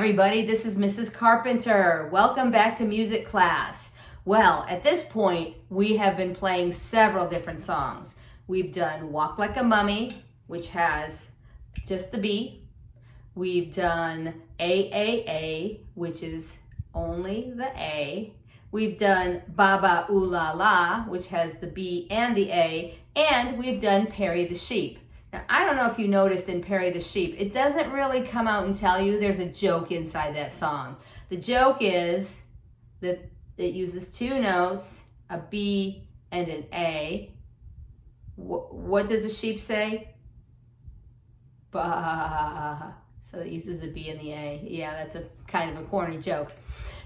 everybody, this is Mrs. Carpenter. Welcome back to music class. Well, at this point, we have been playing several different songs. We've done Walk Like a Mummy, which has just the B. We've done A, which is only the A. We've done Baba Ooh La La, which has the B and the A. And we've done Perry the Sheep. Now, I don't know if you noticed in Perry the Sheep, it doesn't really come out and tell you there's a joke inside that song. The joke is that it uses two notes, a B and an A. What does the sheep say? Bah. So it uses the B and the A. Yeah, that's a kind of a corny joke.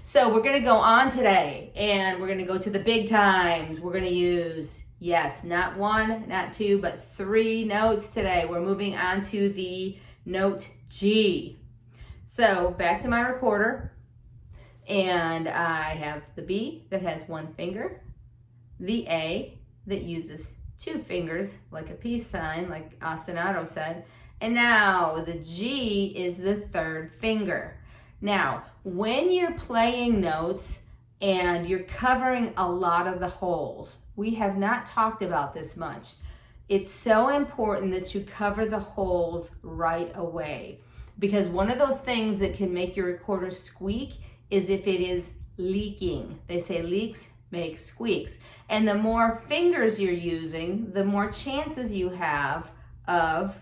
So we're going to go on today, and we're going to go to the big times. We're going to use, yes, not one, not two, but three notes today. We're moving on to the note G. So back to my recorder, and I have the B that has one finger, the A that uses two fingers, like a peace sign, like ostinato said, and now the G is the third finger. Now, when you're playing notes and you're covering a lot of the holes, we have not talked about this much. It's so important that you cover the holes right away, because one of those things that can make your recorder squeak is if it is leaking. They say leaks make squeaks. And the more fingers you're using, the more chances you have of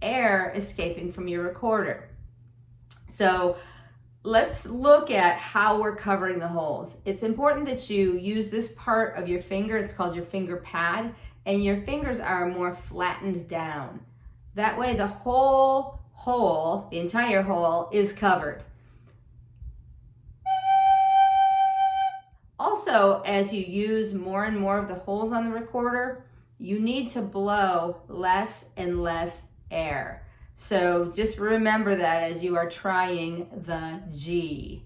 air escaping from your recorder. So let's look at how we're covering the holes. It's important that you use this part of your finger. It's called your finger pad, and your fingers are more flattened down. That way the whole hole, the entire hole, is covered. Also, as you use more and more of the holes on the recorder, you need to blow less and less air. So just remember that as you are trying the G.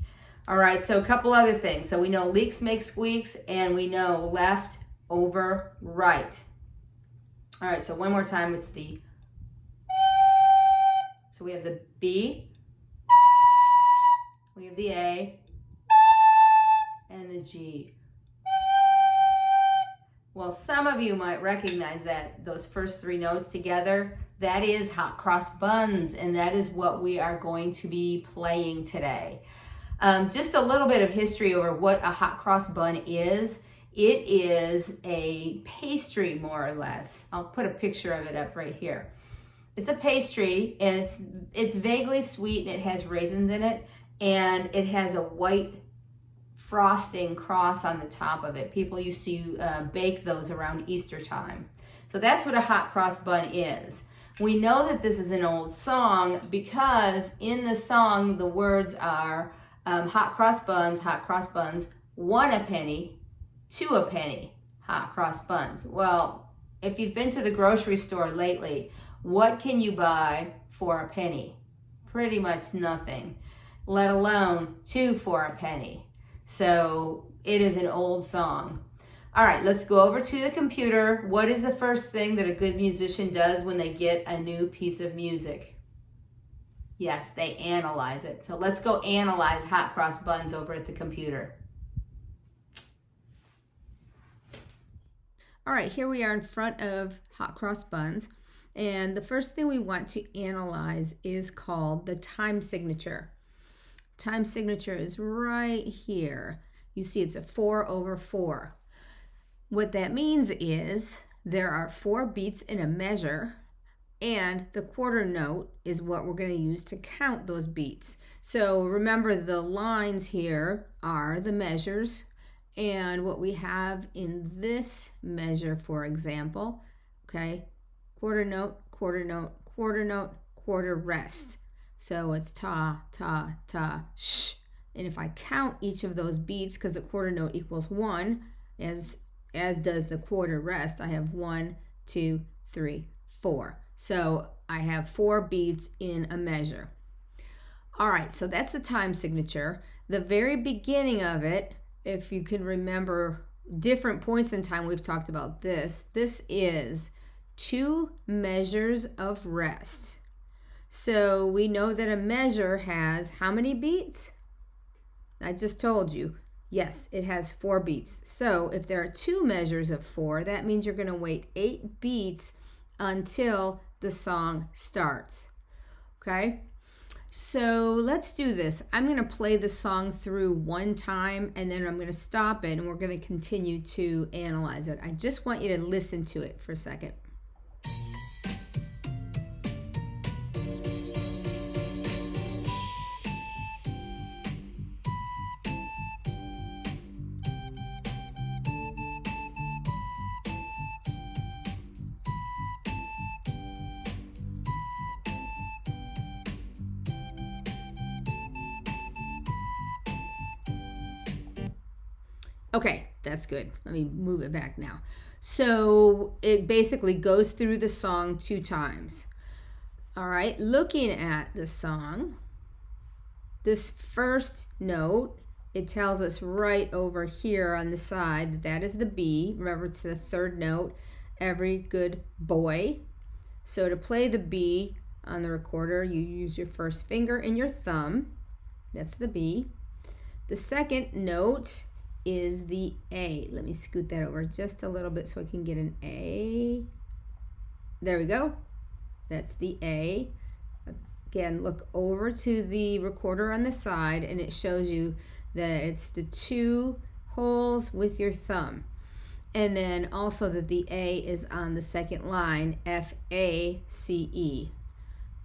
All right, so a couple other things. So we know leaks make squeaks, and we know left over right. All right, so one more time, it's the, so we have the B, we have the A, and the G. Well, some of you might recognize that, those first three notes together. That is Hot Cross Buns, and that is what we are going to be playing today. Just a little bit of history over what a hot cross bun is. It is a pastry, more or less. I'll put a picture of it up right here. It's a pastry, and it's vaguely sweet, and it has raisins in it, and it has a white frosting cross on the top of it. People used to bake those around Easter time. So that's what a hot cross bun is. We know that this is an old song because in the song the words are hot cross buns, 1 a penny, 2 a penny, hot cross buns. Well, if you've been to the grocery store lately, what can you buy for a penny? Pretty much nothing, let alone 2 for a penny. So it is an old song. All right, let's go over to the computer. What is the first thing that a good musician does when they get a new piece of music? Yes, they analyze it. So let's go analyze Hot Cross Buns over at the computer. All right, here we are in front of Hot Cross Buns. And the first thing we want to analyze is called the time signature. Time signature is right here. You see it's a 4/4. What that means is there are 4 beats in a measure, and the quarter note is what we're going to use to count those beats. So remember, the lines here are the measures, and what we have in this measure, for example, okay, quarter note, quarter note, quarter note, quarter rest. So it's ta, ta, ta, sh. And if I count each of those beats, because the quarter note equals 1, as does the quarter rest, I have 1, 2, 3, 4. So I have 4 beats in a measure. All right, so that's the time signature. The very beginning of it, if you can remember different points in time, we've talked about this. This is 2 measures of rest. So we know that a measure has how many beats? I just told you. Yes, it has 4 beats. So if there are 2 measures of 4, that means you're going to wait 8 beats until the song starts. Okay? So let's do this. I'm going to play the song through one time, and then I'm going to stop it, and we're going to continue to analyze it. I just want you to listen to it for a second. Okay, that's good. Let me move it back now. So it basically goes through the song 2 times. All right, looking at the song, this first note, it tells us right over here on the side that that is the B. Remember, it's the 3rd note, every good boy. So to play the B on the recorder, you use your first finger and your thumb. That's the B. The second note is the A. Let me scoot that over just a little bit so I can get an A. There we go. That's the A. Again, look over to the recorder on the side, and it shows you that it's the 2 holes with your thumb. And then also that the A is on the second line, F-A-C-E.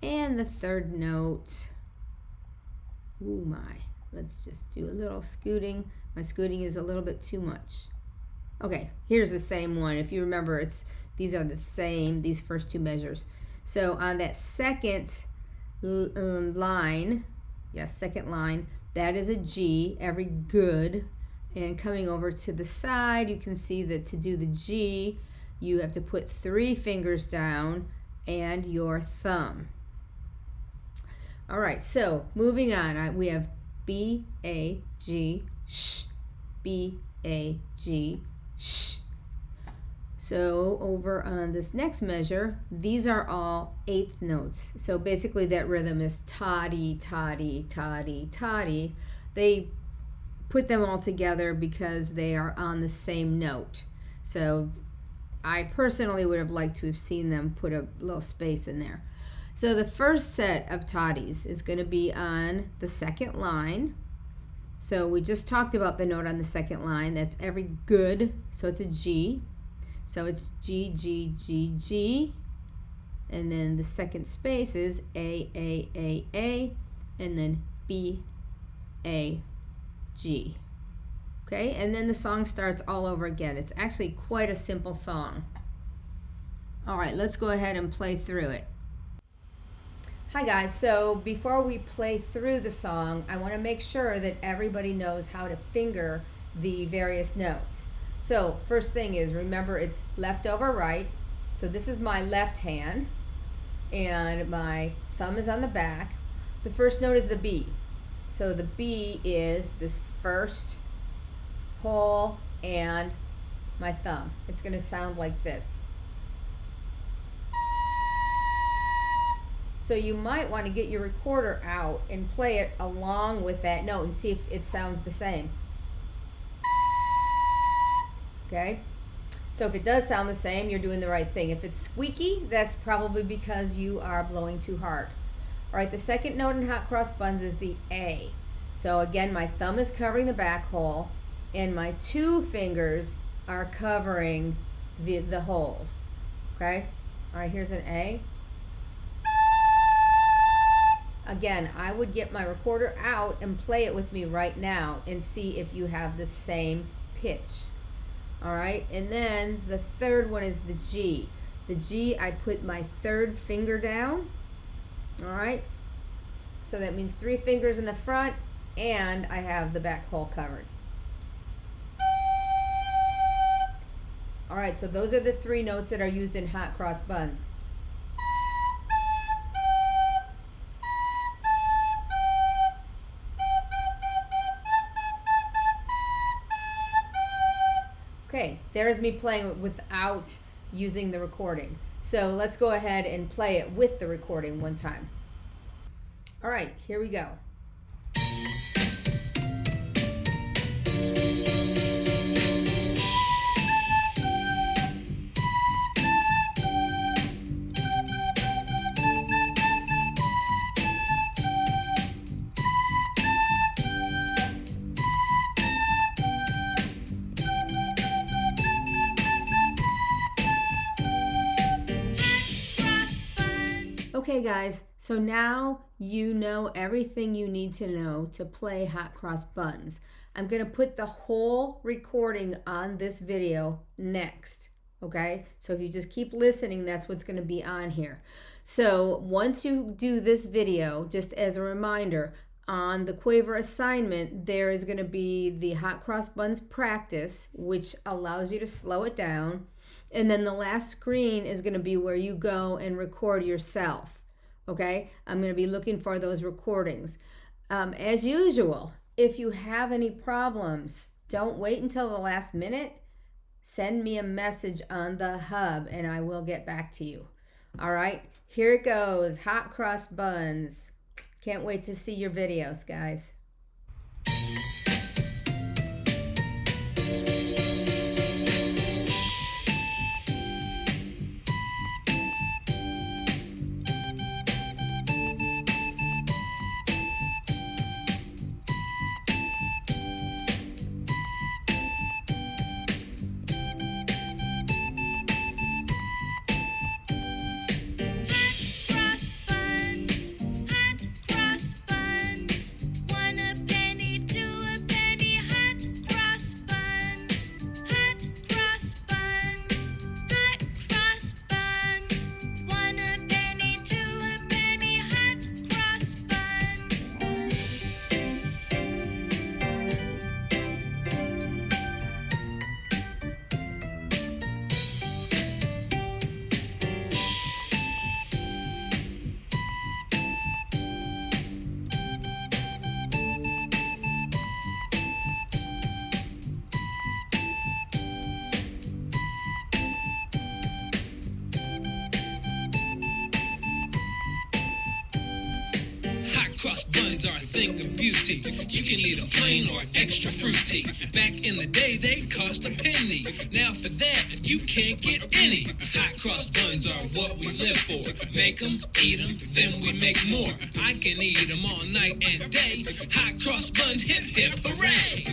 And the 3rd note, ooh my, let's just do a little scooting. My scooting is a little bit too much. Okay, here's the same one. If you remember, these are the same, these first 2 measures. So on that second line, yes, second line, that is a G, every good. And coming over to the side, you can see that to do the G, you have to put 3 fingers down and your thumb. All right, so moving on, we have B, A, G, sh, B, A, G, sh. So over on this next measure, these are all 8th notes. So basically that rhythm is toddy, toddy, toddy, toddy. They put them all together because they are on the same note. So I personally would have liked to have seen them put a little space in there. So the first set of toddies is going to be on the second line. So we just talked about the note on the second line. That's every good. So it's a G. So it's G, G, G, G. And then the second space is A, A, A, A. And then B, A, G. Okay, and then the song starts all over again. It's actually quite a simple song. All right, let's go ahead and play through it. Hi guys, so before we play through the song, I want to make sure that everybody knows how to finger the various notes. So first thing is, remember it's left over right. So this is my left hand and my thumb is on the back. The first note is the B. So the B is this first hole and my thumb. It's going to sound like this. So you might want to get your recorder out and play it along with that note and see if it sounds the same. Okay? So if it does sound the same, you're doing the right thing. If it's squeaky, that's probably because you are blowing too hard. All right, the second note in Hot Cross Buns is the A. So again, my thumb is covering the back hole and my 2 fingers are covering the holes. Okay? All right, here's an A. Again, I would get my recorder out and play it with me right now and see if you have the same pitch. All right, and then the third one is the G. The G, I put my 3rd finger down. All right, so that means 3 fingers in the front and I have the back hole covered. All right, so those are the 3 notes that are used in Hot Cross Buns. Okay, there's me playing it without using the recording. So let's go ahead and play it with the recording one time. All right, here we go. Okay guys, so now you know everything you need to know to play Hot Cross Buns. I'm going to put the whole recording on this video next, okay? So if you just keep listening, that's what's going to be on here. So once you do this video, just as a reminder, on the Quaver assignment, there is going to be the Hot Cross Buns practice, which allows you to slow it down. And then the last screen is going to be where you go and record yourself. Okay, I'm going to be looking for those recordings. As usual, if you have any problems, don't wait until the last minute. Send me a message on the hub and I will get back to you. All right, here it goes. Hot Cross Buns. Can't wait to see your videos, guys. Cross buns are a thing of beauty. You can eat them plain or extra fruity. Back in the day, they cost a penny. Now for that, you can't get any. Hot cross buns are what we live for. Make them, eat them, then we make more. I can eat them all night and day. Hot cross buns, hip hip hooray!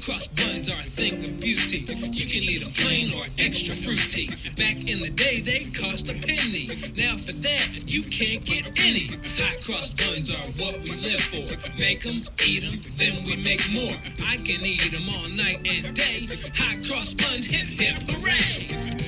Cross buns are a thing of beauty. You can eat them plain or extra fruity. Back in the day, they cost a penny. Now for that, you can't get any. Hot cross buns are what we live for. Make them, eat them, then we make more. I can eat them all night and day. Hot cross buns, hip hip hooray!